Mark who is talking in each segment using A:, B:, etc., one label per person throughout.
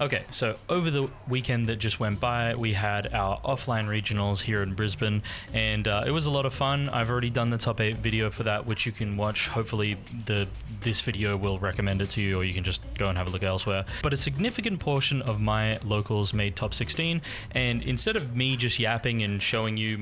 A: Okay, so over the weekend that just went by, we had our offline regionals here in Brisbane, and it was a lot of fun. I've already done the top 8 video for that, which you can watch. Hopefully this video will recommend it to you, or you can just go and have a look elsewhere. But a significant portion of my locals made top 16, and instead of me just yapping and showing you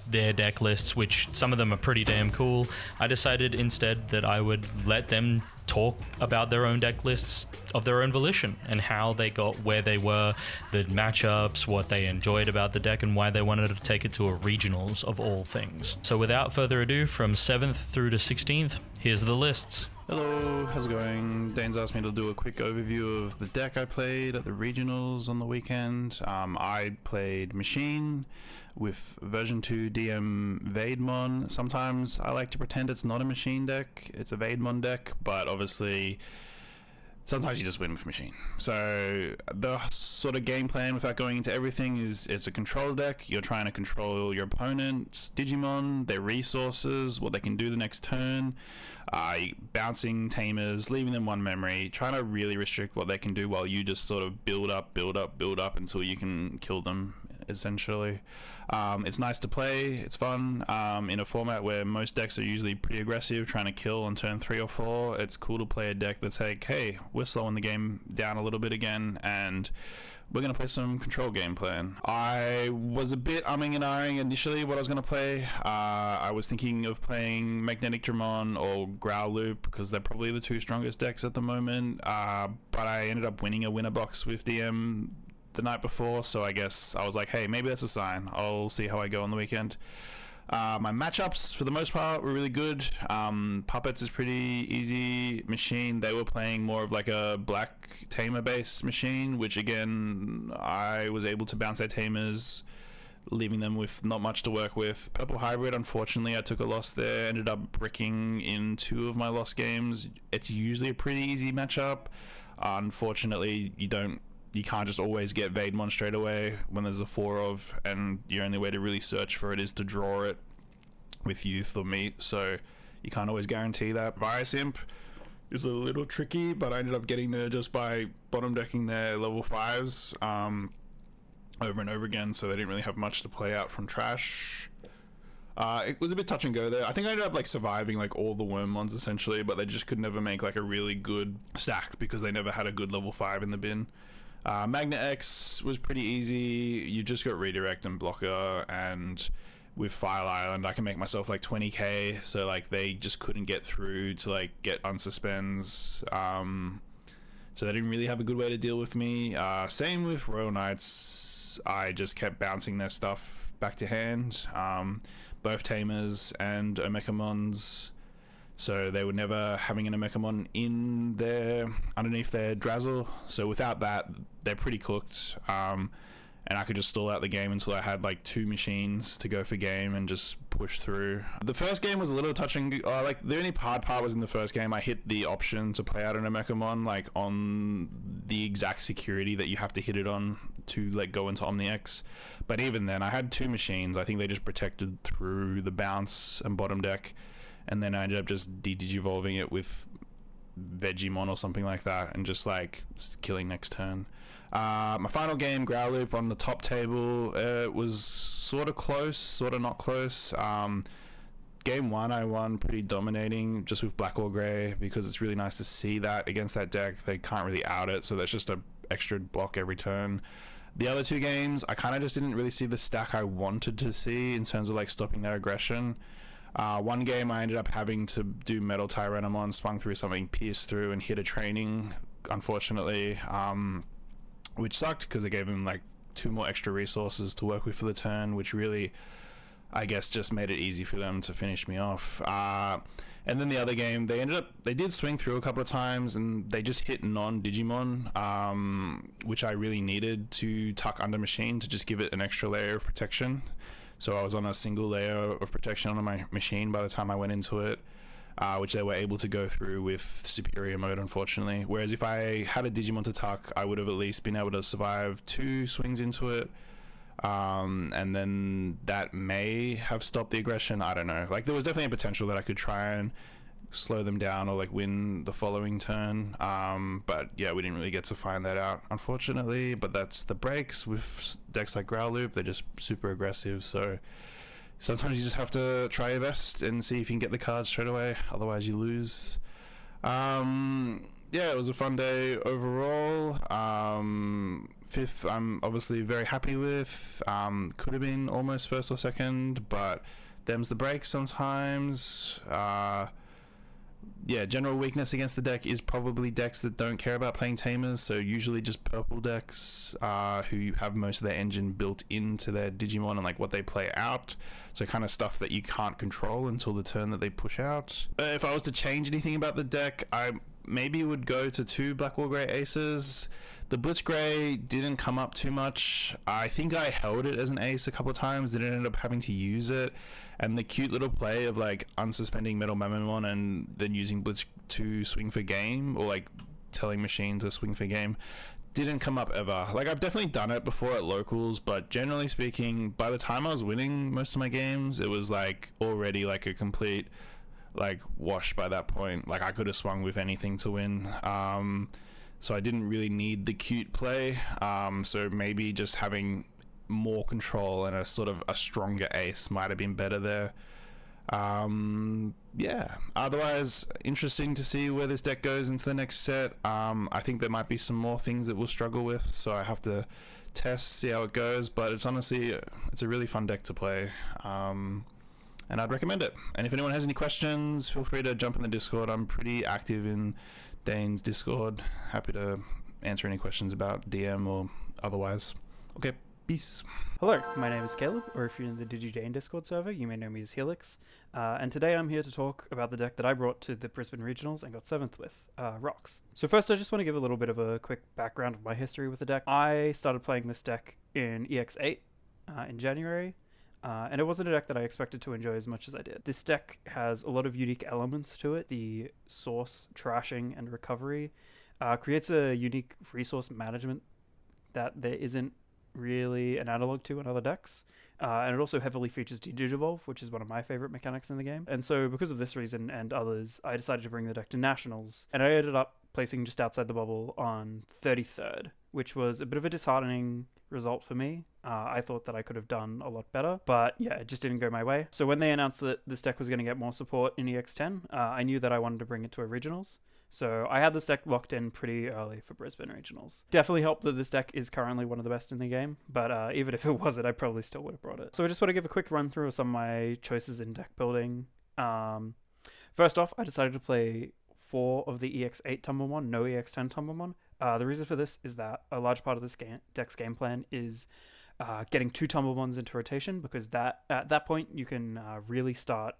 A: their deck lists, which some of them are pretty damn cool, I decided instead that I would let them talk about their own deck lists of their own volition and how they got where they were, the matchups, what they enjoyed about the deck, and why they wanted to take it to a regionals of all things. So without further ado, from 7th through to 16th, here's the lists.
B: Hello, how's it going? Dane's asked me to do a quick overview of the deck I played at the regionals on the weekend. I played Machine with version 2 DM Vademon. Sometimes I like to pretend it's not a Machine deck, it's a Vademon deck, but obviously sometimes you just win with Machine. So the sort of game plan, without going into everything, is it's a control deck. You're trying to control your opponent's Digimon, their resources, what they can do the next turn, bouncing tamers, leaving them one memory, trying to really restrict what they can do while you just sort of build up until you can kill them, essentially. It's nice to play, it's fun, in a format where most decks are usually pretty aggressive, trying to kill on turn 3 or 4. It's cool to play a deck that's like, hey, we're slowing the game down a little bit again, and we're going to play some control game plan. I was a bit umming and ahhing initially what I was going to play. I was thinking of playing Magneticdramon or Growloop because they're probably the two strongest decks at the moment, but I ended up winning a winner box with DM the night before, so I guess I was like, hey, maybe that's a sign. I'll see how I go on the weekend. My matchups, for the most part, were really good. Puppets is pretty easy. Machine, they were playing more of like a black tamer based Machine, which again, I was able to bounce their tamers, leaving them with not much to work with. Purple Hybrid, unfortunately, I took a loss there. Ended up bricking in 2 of my lost games. It's usually a pretty easy matchup. Unfortunately, you can't just always get Vademon straight away when there's a 4 of, and your only way to really search for it is to draw it with youth or meat, so you can't always guarantee that. Virus Imp is a little tricky, but I ended up getting there just by bottom decking their level 5s over and over again, so they didn't really have much to play out from trash. It was a bit touch and go there. I think I ended up like surviving like all the Wormmons essentially, but they just could never make like a really good stack because they never had a good level 5 in the bin. Magna X was pretty easy. You just got redirect and blocker, and with File Island I can make myself like 20k, so like they just couldn't get through to like get unsuspends, so they didn't really have a good way to deal with me. Same with Royal Knights, I just kept bouncing their stuff back to hand, both Tamers and Omekamons, so they were never having an Omekamon in underneath their Drazzle, so without that they're pretty cooked, and I could just stall out the game until I had like 2 machines to go for game and just push through. The first game was a little touching, like the only hard part was in the first game I hit the option to play out an Omekamon like on the exact security that you have to hit it on to like go into Omni-X, but even then I had 2 machines. I think they just protected through the bounce and bottom deck, and then I ended up just digivolving it with Vegemon or something like that and just like killing next turn. My final game, Growloop, on the top table, it was sort of close, sort of not close. Game 1 I won pretty dominating just with Black or Grey, because it's really nice to see that against that deck. They can't really out it, so that's just a extra block every turn. The other 2 games I kind of just didn't really see the stack I wanted to see in terms of like stopping their aggression. One game I ended up having to do Metal Tyrannomon, swung through something, pierced through and hit a training, unfortunately, which sucked because it gave him like 2 more extra resources to work with for the turn, which really, I guess, just made it easy for them to finish me off. And then the other game, they did swing through a couple of times and they just hit non-Digimon, which I really needed to tuck under Machine to just give it an extra layer of protection. So I was on a single layer of protection on my Machine by the time I went into it, which they were able to go through with Superior Mode, unfortunately. Whereas if I had a Digimon to tuck, I would have at least been able to survive 2 swings into it, and then that may have stopped the aggression. I don't know. Like, there was definitely a potential that I could try and slow them down or like win the following turn. But yeah, we didn't really get to find that out, unfortunately. But that's the breaks with decks like Growloop. They're just super aggressive, so sometimes you just have to try your best and see if you can get the cards straight away. Otherwise, you lose. Yeah, it was a fun day overall. Fifth, I'm obviously very happy with. Could have been almost first or second, but them's the breaks sometimes. Yeah, general weakness against the deck is probably decks that don't care about playing tamers, so usually just purple decks who have most of their engine built into their Digimon and like what they play out, so kind of stuff that you can't control until the turn that they push out. If I was to change anything about the deck, I maybe would go to 2 Black War Grey Aces. The Blitz Grey didn't come up too much. I think I held it as an ace a couple of times, didn't end up having to use it. And the cute little play of like unsuspending Metal Mamamon and then using Blitz to swing for game, or like telling Machine to swing for game, didn't come up ever. Like, I've definitely done it before at locals, but generally speaking, by the time I was winning most of my games, it was like already like a complete like wash by that point. Like, I could have swung with anything to win. So I didn't really need the cute play. So maybe just having more control and a sort of a stronger ace might have been better there. Yeah, otherwise interesting to see where this deck goes into the next set. I think there might be some more things that we'll struggle with, so I have to test, see how it goes, but it's honestly, it's a really fun deck to play, and I'd recommend it. And if anyone has any questions, feel free to jump in the Discord. I'm pretty active in Dane's Discord. Happy to answer any questions about DM or otherwise. Okay, peace.
C: Hello, my name is Caleb, or if you're in the Digi Dane Discord server, you may know me as Helix. And today I'm here to talk about the deck that I brought to the Brisbane Regionals and got 7th with, Rocks. So first I just want to give a little bit of a quick background of my history with the deck. I started playing this deck in EX8 in January, and it wasn't a deck that I expected to enjoy as much as I did. This deck has a lot of unique elements to it. The source, trashing, and recovery creates a unique resource management that there isn't really an analog to in other decks, and it also heavily features Digivolve, which is one of my favorite mechanics in the game. And so because of this reason and others, I decided to bring the deck to Nationals, and I ended up placing just outside the bubble on 33rd, which was a bit of a disheartening result for me. I thought that I could have done a lot better, but yeah, it just didn't go my way. So when they announced that this deck was going to get more support in EX10, I knew that I wanted to bring it to a Regionals. So I had this deck locked in pretty early for Brisbane Regionals. Definitely helped that this deck is currently one of the best in the game, but even if it wasn't, I probably still would have brought it. So I just want to give a quick run through of some of my choices in deck building. First off, I decided to play 4 of the EX8 Tumblemon, no EX10 Tumblemon. The reason for this is that a large part of this deck's game plan is getting 2 Tumblemons into rotation, because at that point you can really start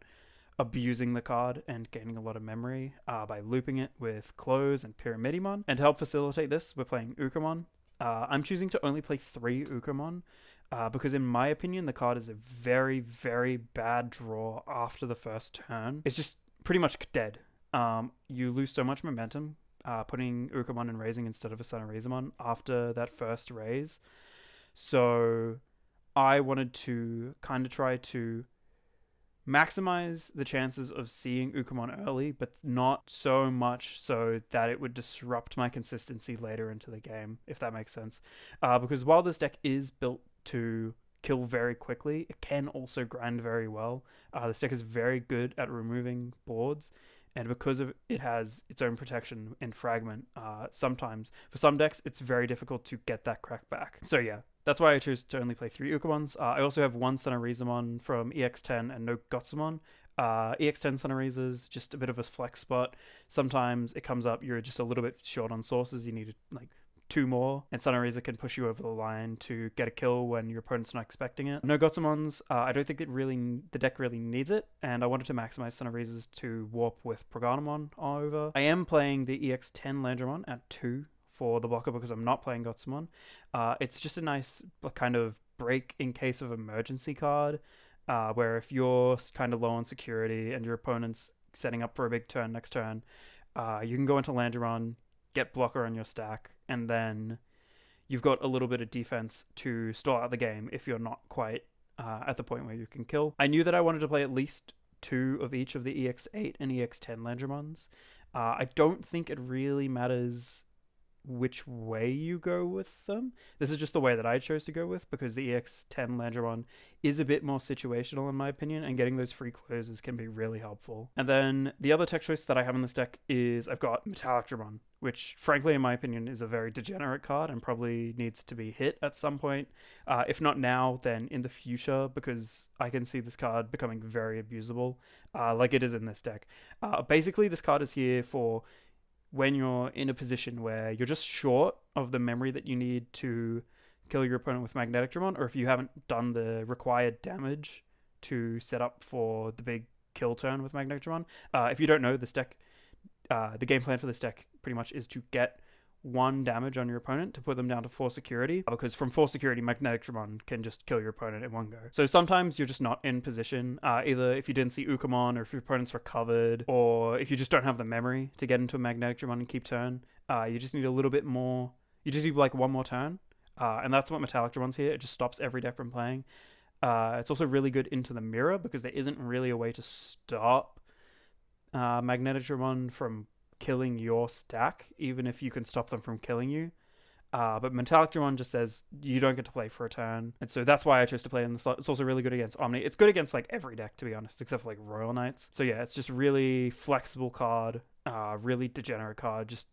C: abusing the card and gaining a lot of memory by looping it with Close and Pyramidimon. And to help facilitate this, we're playing Ukamon. I'm choosing to only play 3 Ukamon because in my opinion, the card is a very, very bad draw after the first turn. It's just pretty much dead. You lose so much momentum putting Ukamon and raising instead of a Sunnerizamon after that first raise. So I wanted to kind of try to maximize the chances of seeing Ukamon early, but not so much so that it would disrupt my consistency later into the game, if that makes sense. Because while this deck is built to kill very quickly, it can also grind very well. This deck is very good at removing boards, and because of it has its own protection in Fragment, sometimes, for some decks, it's very difficult to get that crack back. So yeah, that's why I chose to only play 3 Ukamons. I also have 1 Sunnerizamon from EX10 and no Gotsumon. EX10 Sunnerizas, just a bit of a flex spot. Sometimes it comes up, you're just a little bit short on sources, you need like 2 more, and Sunnerizar can push you over the line to get a kill when your opponent's not expecting it. No Gotsumons, I don't think the deck really needs it, and I wanted to maximize Sunnerizars to warp with Proganamon over. I am playing the EX10 Landramon at 2 for the blocker because I'm not playing Gotsumon. It's just a nice kind of break in case of emergency card, where if you're kind of low on security and your opponent's setting up for a big turn next turn, you can go into Landramon, get blocker on your stack, and then you've got a little bit of defense to stall out the game if you're not quite at the point where you can kill. I knew that I wanted to play at least 2 of each of the EX8 and EX10 Landramons. I don't think it really matters which way you go with them. This is just the way that I chose to go with, because the EX10 Landramon is a bit more situational in my opinion, and getting those free closes can be really helpful. And then the other tech choice that I have in this deck is I've got Metallicdramon, which frankly in my opinion is a very degenerate card and probably needs to be hit at some point. If not now, then in the future, because I can see this card becoming very abusable, like it is in this deck. Basically, this card is here for when you're in a position where you're just short of the memory that you need to kill your opponent with Magneticdramon, or if you haven't done the required damage to set up for the big kill turn with Magneticdramon. If you don't know, this deck, the game plan for this deck pretty much is to get 1 damage on your opponent to put them down to 4 security, because from 4 security, Magneticdramon can just kill your opponent in one go. So sometimes you're just not in position, either if you didn't see Ukamon, or if your opponent's recovered, or if you just don't have the memory to get into a Magneticdramon and keep turn. You just need a little bit more, you just need like 1 more turn, and that's what Metallicdramon's here. It just stops every deck from playing. It's also really good into the mirror, because there isn't really a way to stop Magneticdramon from killing your stack, even if you can stop them from killing you. But Metallicdramon just says you don't get to play for a turn, and so that's why I chose to play in the slot. It's also really good against Omni. It's good against like every deck, to be honest, except for like Royal Knights. So yeah, it's just really flexible card, really degenerate card, just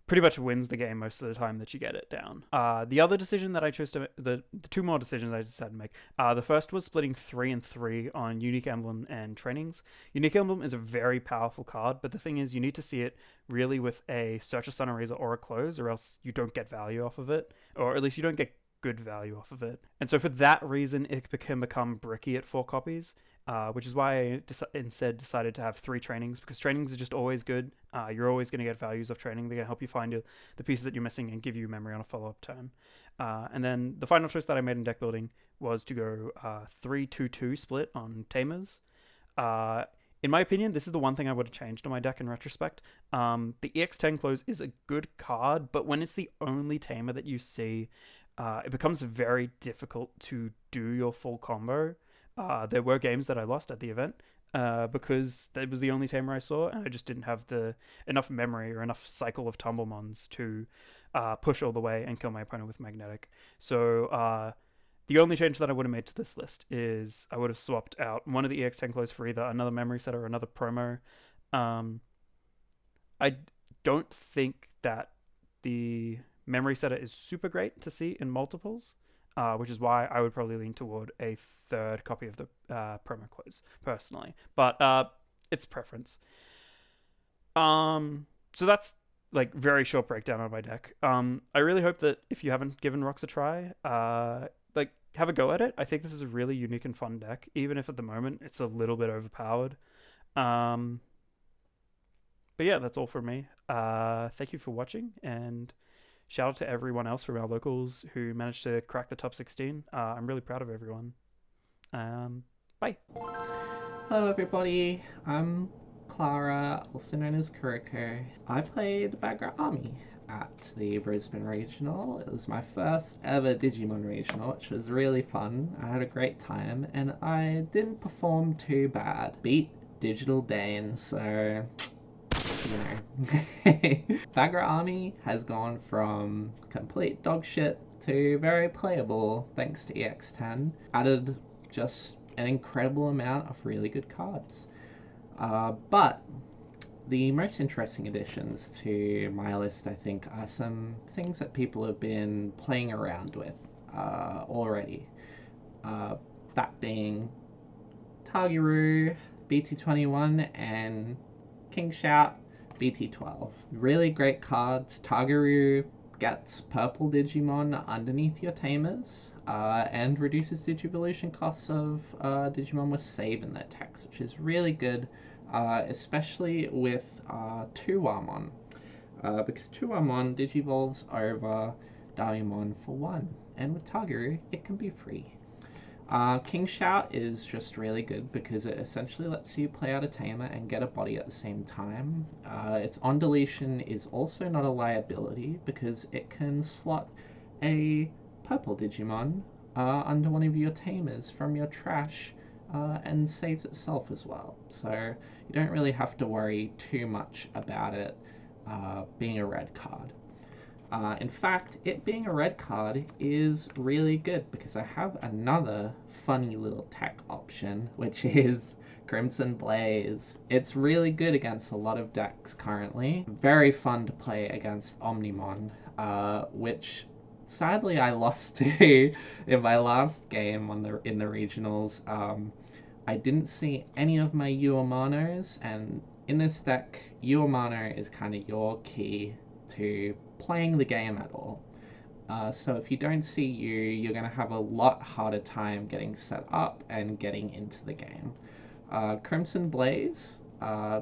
C: pretty much wins the game most of the time that you get it down. The other decision that I chose to, the 2 more decisions I decided to make. The first was splitting 3 and 3 on Unique Emblem and Trainings. Unique Emblem is a very powerful card, but the thing is you need to see it really with a Searcher, Sun Eraser, or a Close, or else you don't get value off of it, or at least you don't get good value off of it. And so for that reason, it can become bricky at 4 copies. Which is why I instead decided to have 3 trainings, because trainings are just always good. You're always going to get values of training. They're going to help you find the pieces that you're missing and give you memory on a follow-up turn. And then the final choice that I made in deck building was to go 3-2-2 split on Tamers. In my opinion, this is the one thing I would have changed on my deck in retrospect. The EX10 Close is a good card, but when it's the only Tamer that you see, it becomes very difficult to do your full combo. There were games that I lost at the event because that was the only tamer I saw, and I just didn't have enough memory or enough cycle of Tumblemons to push all the way and kill my opponent with Magnetic. So the only change that I would have made to this list is I would have swapped out one of the EX10 Close for either another memory set or another promo. I don't think that the memory setter is super great to see in multiples. Which is why I would probably lean toward a 3rd copy of the promo close, personally. But it's preference. So that's like very short breakdown on my deck. I really hope that if you haven't given Rocks a try, like have a go at it. I think this is a really unique and fun deck, even if at the moment it's a little bit overpowered. But yeah, that's all from me. Thank you for watching, and shout out to everyone else from our locals who managed to crack the top 16. I'm really proud of everyone. Bye.
D: Hello everybody, I'm Clara, also known as Kuriko. I played Bagra Army at the Brisbane Regional. It was my first ever Digimon Regional, which was really fun. I had a great time, and I didn't perform too bad. Beat Digital Dane, so you know. Bagra Army has gone from complete dog shit to very playable thanks to EX10. Added just an incredible amount of really good cards. But the most interesting additions to my list, I think, are some things that people have been playing around with already. That being Tagiru, BT21, and King Shout, BT12. Really great cards. Tagiru gets purple Digimon underneath your tamers, and reduces Digivolution costs of Digimon with save in their text, which is really good, especially with 2Armon, because 2Armon digivolves over Diamon for 1, and with Tagiru it can be free. King Shout is just really good because it essentially lets you play out a tamer and get a body at the same time. Its on deletion is also not a liability because it can slot a purple Digimon under one of your tamers from your trash and saves itself as well. So you don't really have to worry too much about it being a red card. In fact, it being a red card is really good because I have another funny little tech option, which is Crimson Blaze. It's really good against a lot of decks currently. Very fun to play against Omnimon, which sadly I lost to in my last game in the regionals. I didn't see any of my Uamanos, and in this deck, Uamano is kind of your key to playing the game at all. So if you don't see you're going to have a lot harder time getting set up and getting into the game. Crimson Blaze,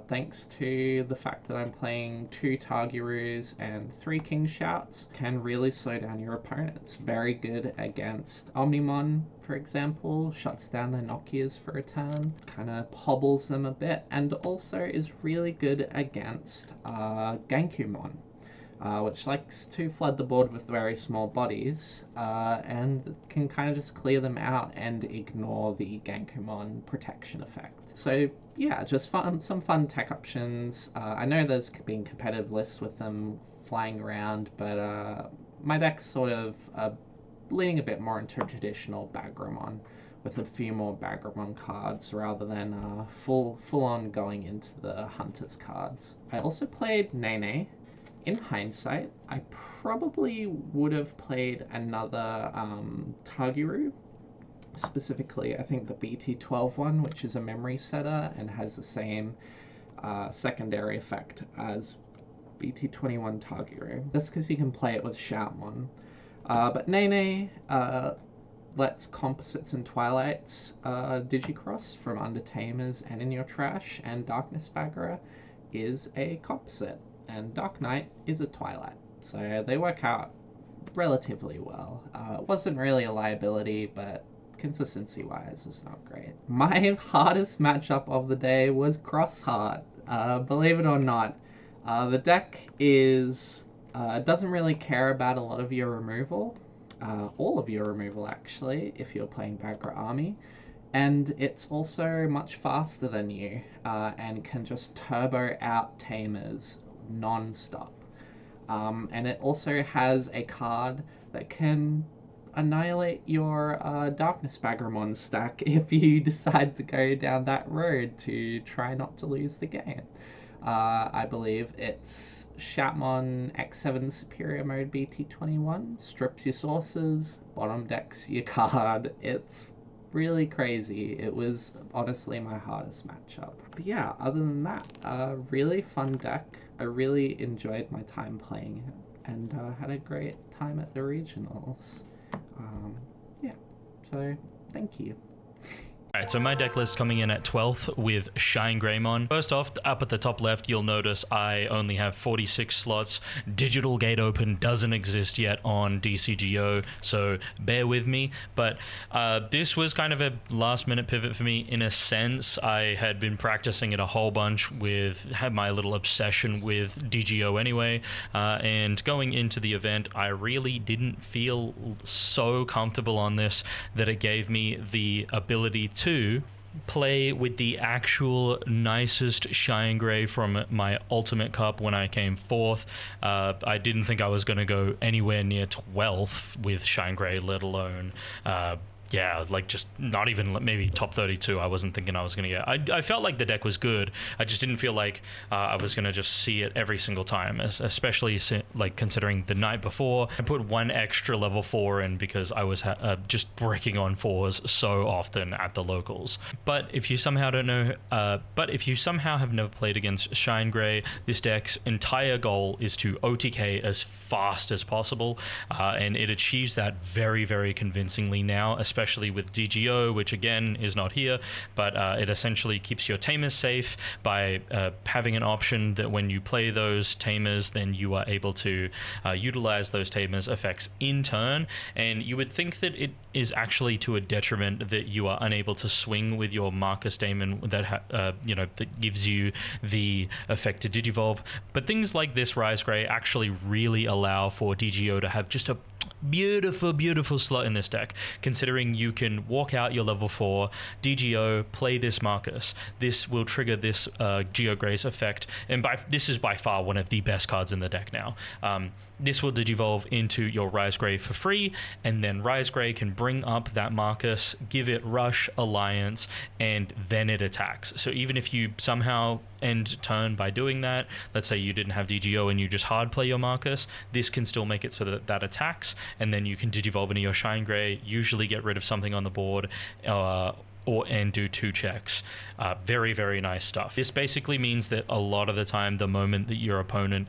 D: thanks to the fact that I'm playing 2 Targarus and 3 King Shouts, can really slow down your opponents. Very good against Omnimon, for example, shuts down their Nokias for a turn, kind of hobbles them a bit, and also is really good against Gankumon. Which likes to flood the board with very small bodies, and can kind of just clear them out and ignore the Gankumon protection effect. So yeah, just some fun tech options. I know there's been competitive lists with them flying around, but my deck's sort of leaning a bit more into traditional Bagramon, with a few more Bagramon cards rather than full on going into the Hunters cards. I also played Dane. In hindsight, I probably would have played another Targaru, specifically I think the BT12 one, which is a memory setter and has the same secondary effect as BT21 Targaru. That's because you can play it with Shoutmon. But Dane lets Composites and Twilights digicross from Under Tamers and in your trash, and Darkness Bagra is a Composite, and Dark Knight is a Twilight. So they work out relatively well. It wasn't really a liability, but consistency-wise, it's not great. My hardest matchup of the day was Crossheart. Believe it or not, the deck doesn't really care about a lot of your removal. All of your removal, actually, if you're playing Bagra Army. And it's also much faster than you, and can just turbo out Tamers non-stop. And it also has a card that can annihilate your Darkness Bagramon stack if you decide to go down that road to try not to lose the game. I believe it's Shoutmon X7 Superior Mode BT21, strips your sources, bottom decks your card. It's really crazy. It was honestly my hardest matchup. But yeah, other than that, really fun deck. I really enjoyed my time playing it, and had a great time at the regionals. Yeah, so thank you.
A: Alright, so my deck list coming in at 12th with ShineGreymon. First off, up at the top left, you'll notice I only have 46 slots. Digital Gate Open doesn't exist yet on DCGO, so bear with me. But this was kind of a last-minute pivot for me in a sense. I had been practicing it a whole bunch had my little obsession with DGO anyway, and going into the event, I really didn't feel so comfortable on this that it gave me the ability to play with the actual nicest ShineGrey from my Ultimate Cup when I came 4th. I didn't think I was going to go anywhere near 12th with ShineGrey, let alone yeah, like just not even maybe top 32. I wasn't thinking I was going to get. I felt like the deck was good. I just didn't feel like I was going to just see it every single time, especially like considering the night before I put one extra level 4 in because I was just bricking on 4s so often at the locals. But if you somehow don't know, if you somehow have never played against ShineGrey, this deck's entire goal is to OTK as fast as possible, and it achieves that very, very convincingly now, especially with DGO, which again is not here, but it essentially keeps your tamers safe by having an option that when you play those tamers, then you are able to utilize those tamers effects in turn. And you would think that it is actually to a detriment that you are unable to swing with your Marcus Daemon that that gives you the effect to Digivolve. But things like this Rise Grey actually really allow for DGO to have just a beautiful slot in this deck, considering you can walk out your level 4 DGO, play this Marcus. This will trigger this Geograce effect, and this is by far one of the best cards in the deck now. This will digivolve into your Rise Grey for free, and then Rise Grey can bring up that Marcus, give it Rush, Alliance, and then it attacks. So even if you somehow end turn by doing that, let's say you didn't have DGO and you just hard play your Marcus, this can still make it so that that attacks, and then you can digivolve into your Shine Grey, usually get rid of something on the board, and do 2 checks. Very nice stuff. This basically means that a lot of the time, the moment that your opponent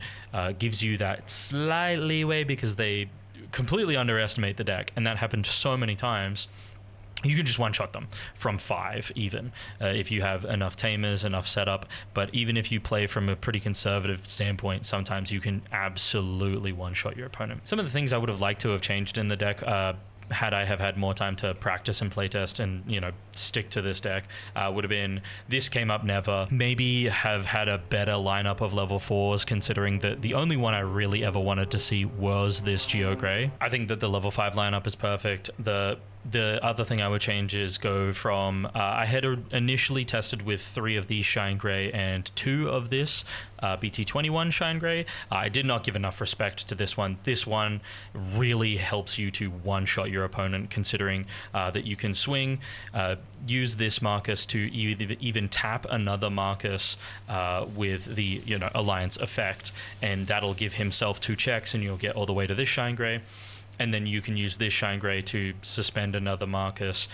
A: gives you that slight leeway because they completely underestimate the deck, and that happened so many times, you can just one-shot them from 5 even, if you have enough tamers, enough setup. But even if you play from a pretty conservative standpoint, sometimes you can absolutely one-shot your opponent. Some of the things I would have liked to have changed in the deck, had I have had more time to practice and playtest and, you know, stick to this deck, would have been, this came up never. Maybe have had a better lineup of level 4s, considering that the only one I really ever wanted to see was this Geo Grey. I think that the level 5 lineup is perfect. The other thing I would change is go from, I had initially tested with 3 of these Shine Grey and 2 of this BT21 Shine Grey. I did not give enough respect to this one. This one really helps you to one-shot your opponent, considering that you can swing, use this Marcus to even tap another Marcus with the, you know, Alliance effect, and that'll give himself 2 checks, and you'll get all the way to this Shine Grey. And then you can use this Shine Grey to suspend another Marcus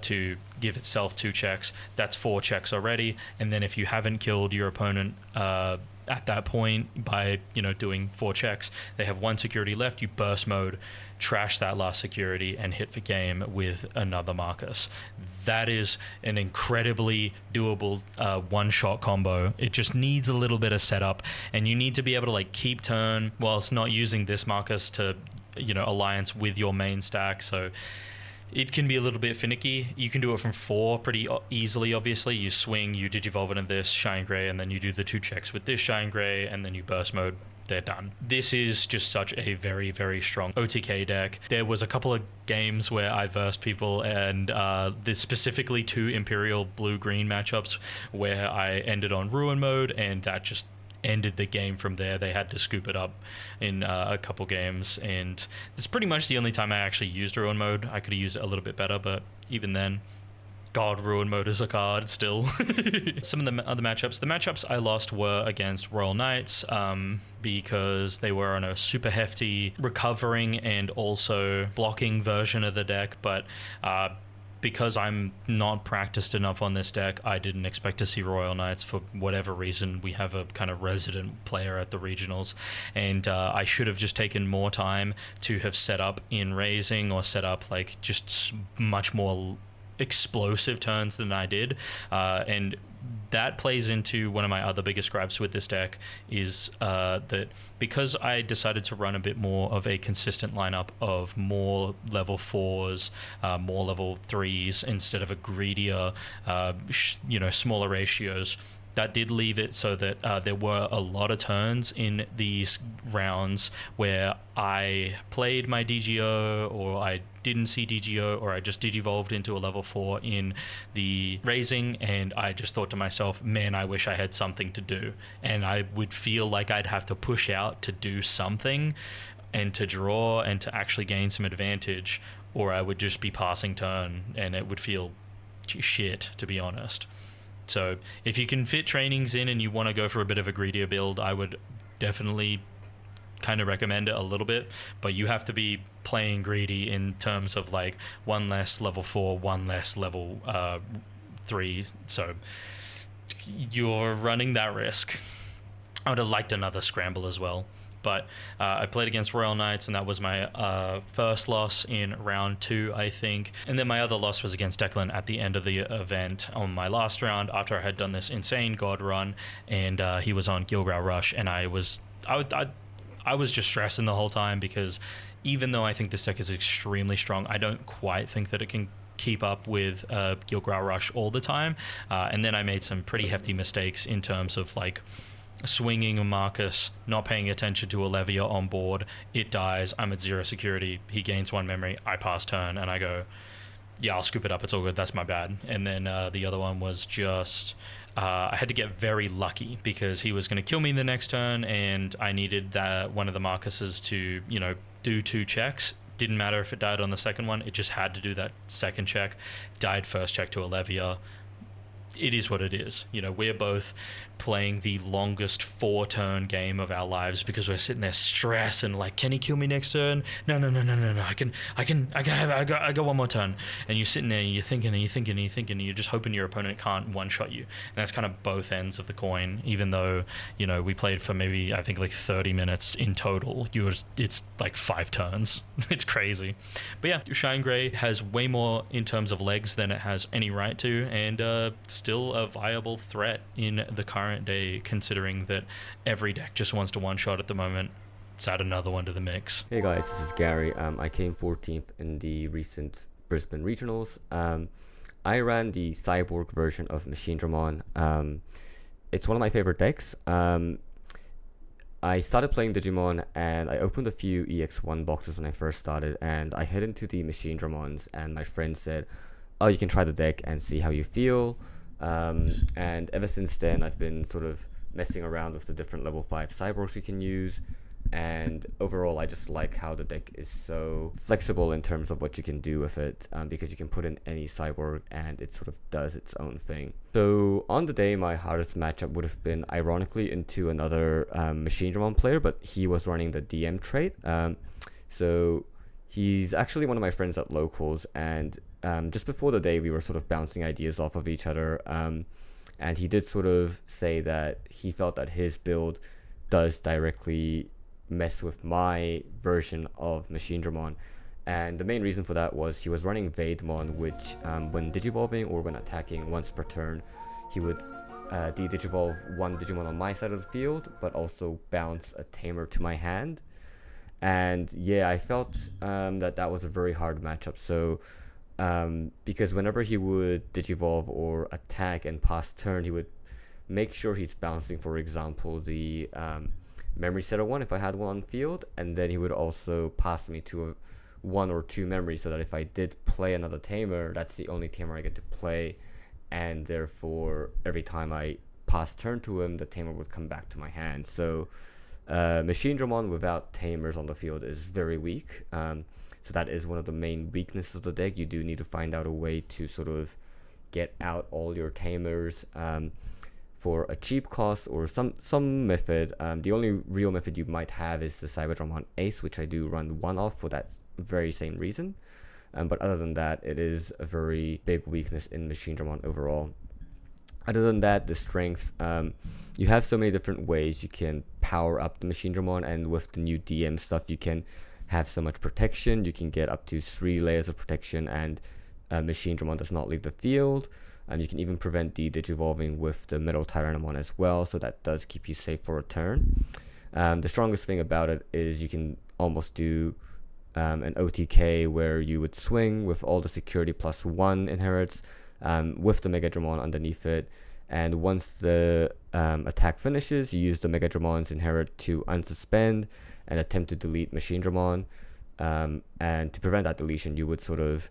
A: to give itself 2 checks. That's 4 checks already. And then if you haven't killed your opponent at that point by, you know, doing 4 checks, they have 1 security left. You burst mode, trash that last security, and hit for game with another Marcus. That is an incredibly doable one-shot combo. It just needs a little bit of setup, and you need to be able to like keep turn whilst not using this Marcus to, you know, alliance with your main stack. So it can be a little bit finicky. You can do it from 4 pretty easily, obviously. You swing, you digivolve into this Shine Grey, and then you do the 2 checks with this Shine Grey, and then you burst mode. They're done. This is just such a very strong OTK deck. There was a couple of games where I versed people, and there's specifically 2 Imperial blue-green matchups where I ended on Ruin mode, and that just ended the game from there. They had to scoop it up in a couple games, and it's pretty much the only time I actually used Ruin mode. I could have used it a little bit better, but even then, God, Ruin mode is a card still. Some of the other matchups, the matchups I lost were against Royal Knights, because they were on a super hefty recovering and also blocking version of the deck, but because I'm not practiced enough on this deck, I didn't expect to see Royal Knights for whatever reason. We have a kind of resident player at the regionals, and I should have just taken more time to have set up in raising, or set up like just much more explosive turns than I did, and that plays into one of my other biggest gripes with this deck, is that because I decided to run a bit more of a consistent lineup of more level 4s, more level 3s, instead of a greedier, smaller ratios, that did leave it so that there were a lot of turns in these rounds where I played my DGO, or I didn't see DGO, or I just digivolved into a level 4 in the raising, and I just thought to myself, man, I wish I had something to do. And I would feel like I'd have to push out to do something and to draw and to actually gain some advantage, or I would just be passing turn, and it would feel shit, to be honest. So if you can fit trainings in and you want to go for a bit of a greedier build, I would definitely kind of recommend it a little bit, but you have to be playing greedy in terms of like 1 less level 4, 1 less level 3. So you're running that risk. I would have liked another scramble as well. But I played against Royal Knights, and that was my first loss in round 2, I think. And then my other loss was against Declan at the end of the event on my last round, after I had done this insane God run, and he was on Gilgrow Rush, and I was just stressing the whole time, because even though I think this deck is extremely strong, I don't quite think that it can keep up with Gilgrow Rush all the time. And then I made some pretty hefty mistakes in terms of like swinging a Marcus, not paying attention to a Levia on board. It dies. I'm at 0 security. He gains 1 memory. I pass turn, and I go, yeah, I'll scoop it up. It's all good. That's my bad. And then the other one was just I had to get very lucky because he was going to kill me the next turn, and I needed one of the Marcuses to, do 2 checks. Didn't matter if it died on the second one. It just had to do that second check. Died first check to a Levia. It is what it is. We're both playing the longest 4-turn game of our lives because we're sitting there stressing, like, can he kill me next turn? No. I got 1 more turn. And you're sitting there and you're thinking and you're just hoping your opponent can't one-shot you. And that's kind of both ends of the coin, even though, we played for maybe, I think, like 30 minutes in total. It's like 5 turns. It's crazy. But yeah, Shine Grey has way more in terms of legs than it has any right to, and still a viable threat in the current day, considering that every deck just wants to one-shot at the moment. Let's add another one to the mix.
E: Hey guys, this is Gary. I came 14th in the recent Brisbane Regionals. I ran the Cyborg version of Machinedramon. It's one of my favorite decks. I started playing Digimon and I opened a few EX1 boxes when I first started, and I hit into the Machinedramons, and my friend said, oh, you can try the deck and see how you feel. And ever since then, I've been sort of messing around with the different level 5 cyborgs you can use, and overall I just like how the deck is so flexible in terms of what you can do with it, because you can put in any cyborg and it sort of does its own thing. So on the day, my hardest matchup would have been ironically into another Machinedramon player, but he was running the DM trait. So he's actually one of my friends at locals, and just before the day we were sort of bouncing ideas off of each other, and he did sort of say that he felt that his build does directly mess with my version of Machinedramon, and the main reason for that was he was running Vademon, which when digivolving or when attacking once per turn, he would de-digivolve 1 Digimon on my side of the field, but also bounce a tamer to my hand. And yeah, I felt that was a very hard matchup. So because whenever he would digivolve or attack and pass turn, he would make sure he's bouncing, for example, the memory setter 1 if I had one on field, and then he would also pass me to 1 or 2 memories, so that if I did play another tamer, that's the only tamer I get to play, and therefore every time I pass turn to him, the tamer would come back to my hand. So Machinedramon without tamers on the field is very weak. So that is one of the main weaknesses of the deck. You do need to find out a way to sort of get out all your tamers for a cheap cost or some method. The only real method you might have is the Cyberdramon Ace, which I do run 1 off for that very same reason. But other than that, it is a very big weakness in Machinedramon overall. Other than that, the strengths, you have so many different ways you can power up the Machinedramon, and with the new DM stuff, you can have so much protection. You can get up to 3 layers of protection, and Machinedramon does not leave the field. You can even prevent de-digivolving with the Metal Tyrannomon as well, so that does keep you safe for a turn. The strongest thing about it is you can almost do an OTK where you would swing with all the security plus 1 inherits, with the Megadramon underneath it, and once the attack finishes, you use the Megadramon's inherit to unsuspend and attempt to delete Machinedramon, and to prevent that deletion, you would sort of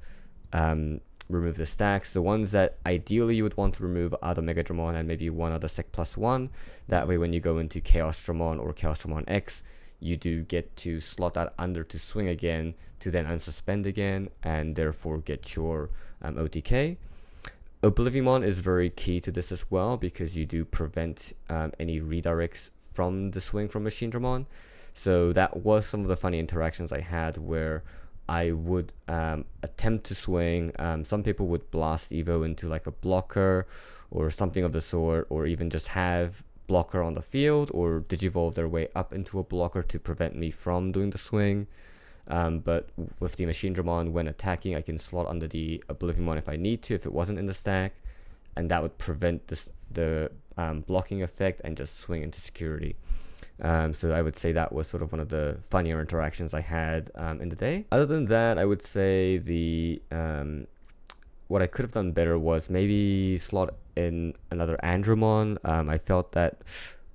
E: remove the stacks. The ones that ideally you would want to remove are the Megadramon and maybe 1 other Sec plus 1. That way when you go into Chaosdramon or Chaosdramon X, you do get to slot that under to swing again, to then unsuspend again, and therefore get your OTK. Oblivionmon is very key to this as well, because you do prevent any redirects from the swing from Machinedramon. So that was some of the funny interactions I had where I would attempt to swing. Some people would blast Evo into like a blocker or something of the sort, or even just have blocker on the field or digivolve their way up into a blocker to prevent me from doing the swing. But with the Machinedramon, when attacking, I can slot under the Oblivionmon if I need to, if it wasn't in the stack, and that would prevent the blocking effect and just swing into security. So I would say that was sort of one of the funnier interactions I had in the day. Other than that, I would say the what I could have done better was maybe slot in another Andromon. I felt that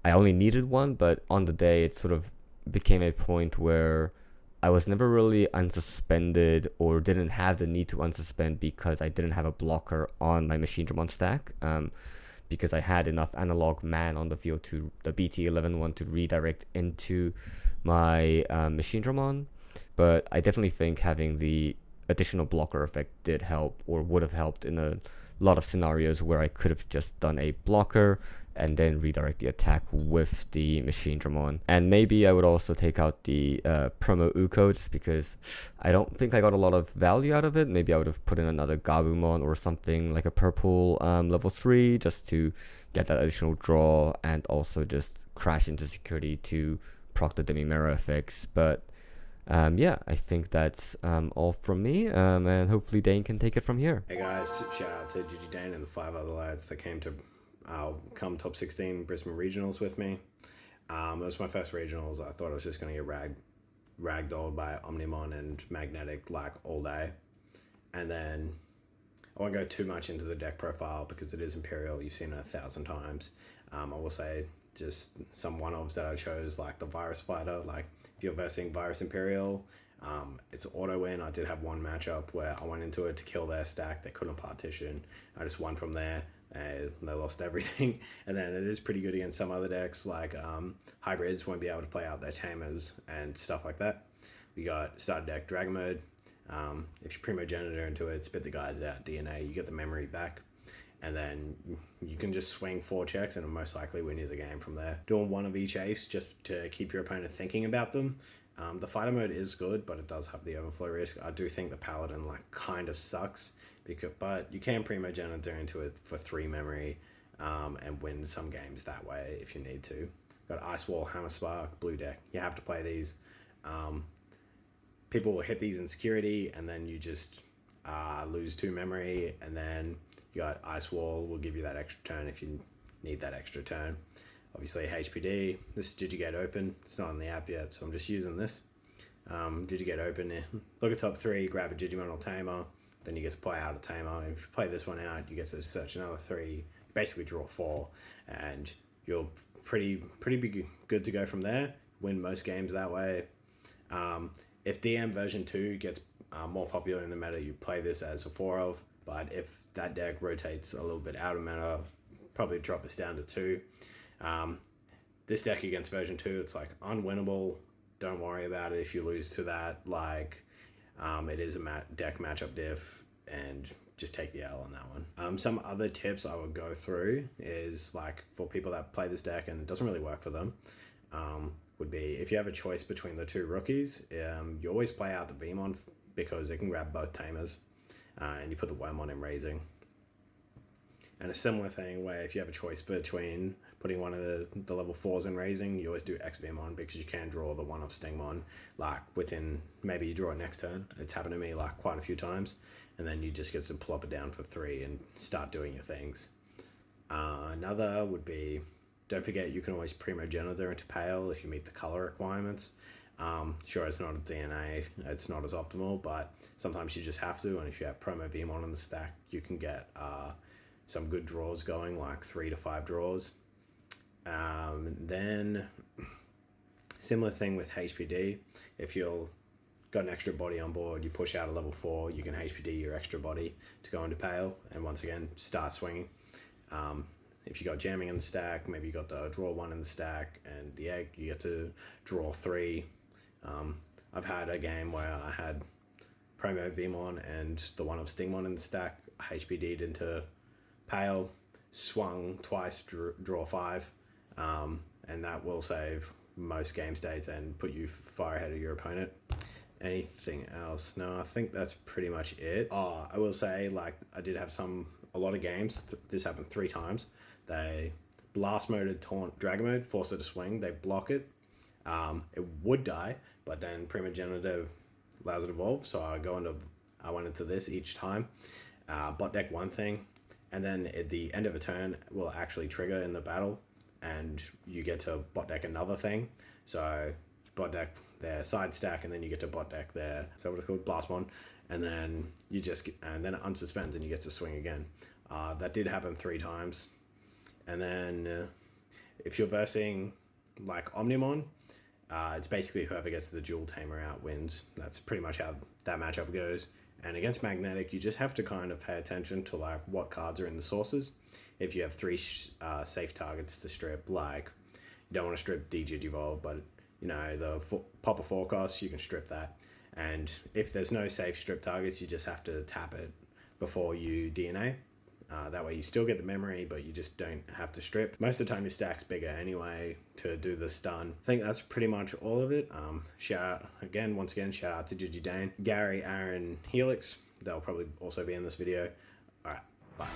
E: I only needed one, but on the day it sort of became a point where I was never really unsuspended or didn't have the need to unsuspend because I didn't have a blocker on my Machinedramon stack. Because I had enough analog man on the field to the BT11 one to redirect into my Machinedramon. But I definitely think having the additional blocker effect did help, or would have helped in a lot of scenarios where I could have just done a blocker and then redirect the attack with the Machinedramon. And maybe I would also take out the promo Uko, just because I don't think I got a lot of value out of it. Maybe I would have put in another Gabumon or something like a purple level 3 just to get that additional draw, and also just crash into security to proc the Demi-Mirror effects. But yeah, I think that's all from me, and hopefully Dane can take it from here.
F: Hey guys, shout out to Digi Dane and the 5 other lads that came to come top 16 Brisbane regionals with me. It was my first regionals. I thought I was just going to get ragdolled by Omnimon and Magnetic like all day. And then I won't go too much into the deck profile because it is Imperial. You've seen it 1,000 times. I will say just some one-offs that I chose, like the Virus Fighter. Like if you're versing Virus Imperial, it's auto win. I did have one matchup where I went into it to kill their stack. They couldn't partition. I just won from there. They lost everything. And then it is pretty good against some other decks, like hybrids won't be able to play out their tamers and stuff like that. We got starter deck Dragon Mode. If you Primogenitor into it, spit the guys out DNA, you get the memory back. And then you can just swing 4 checks and it'll most likely win you the game from there. Doing one of each ace just to keep your opponent thinking about them. The fighter mode is good, but it does have the overflow risk. I do think the paladin like kind of sucks, but you can Primogenitor into it for 3 memory and win some games that way if you need to. Got Ice Wall, Hammer Spark, blue deck. You have to play these. People will hit these in security and then you just lose 2 memory, and then you got Ice Wall will give you that extra turn if you need that extra turn. Obviously HPD, this is Digigate Open. It's not on the app yet, so I'm just using this. Digigate Open, look at top 3, grab a Digimon or Tamer, then you get to play out a Tamer. If you play this one out, you get to search another 3, basically draw 4, and you're pretty good to go from there. Win most games that way. If DM version 2 gets more popular in the meta, you play this as a 4 of, but if that deck rotates a little bit out of meta, probably drop this down to 2. This deck against version 2, it's like unwinnable. Don't worry about it if you lose to that. Like, it is a deck matchup diff, and just take the L on that one. Some other tips I would go through is like for people that play this deck and it doesn't really work for them, would be if you have a choice between the 2 rookies, you always play out the Vmon because it can grab both Tamers, and you put the Wormon in raising. And a similar thing where if you have a choice between putting one of the level 4s in raising, you always do X-Beamon because you can draw the one of Stingmon like within, maybe you draw it next turn. It's happened to me like quite a few times, and then you just get to plop it down for 3 and start doing your things. Another would be, don't forget you can always Primogenitor into Pale if you meet the color requirements. Sure, it's not a DNA, it's not as optimal, but sometimes you just have to, and if you have Promo Vmon in the stack, you can get some good draws going, like 3 to 5 draws. Then similar thing with HPD. If you've got an extra body on board, you push out a level 4, you can HPD your extra body to go into Pale, and once again start swinging. If you got jamming in the stack, maybe you got the draw 1 in the stack and the egg, you get to draw 3. I've had a game where I had Promo Vmon and the one of Stingmon in the stack, HPD'd into Pale, swung twice, draw 5, and that will save most game states and put you far ahead of your opponent. Anything else? No, I think that's pretty much it. I will say, like, I did have a lot of games, this happened 3 times. They blast moded taunt Dragon Mode, force it to swing, they block it. It would die, but then Primogenitor allows it to evolve, so I went into this each time. Bot deck one thing, and then at the end of a turn will actually trigger in the battle, and you get to bot deck another thing. So bot deck their side stack, and then you get to bot deck their, so what it's called, Blastmon, and then and then it unsuspends and you get to swing again. That did happen 3 times. And then if you're versing like Omnimon, it's basically whoever gets the dual tamer out wins. That's pretty much how that matchup goes. And against Magnetic, you just have to kind of pay attention to like what cards are in the sources. If you have 3 safe targets to strip, like you don't want to strip Digivolve, but you know, the Popper Forecast, you can strip that. And if there's no safe strip targets, you just have to tap it before you DNA. That way you still get the memory, but you just don't have to strip. Most of the time your stack's bigger anyway to do the stun. I think that's pretty much all of it. Once again, shout out to Digi, Dane, Gary, Aaron, Helix. They'll probably also be in this video. All right, bye.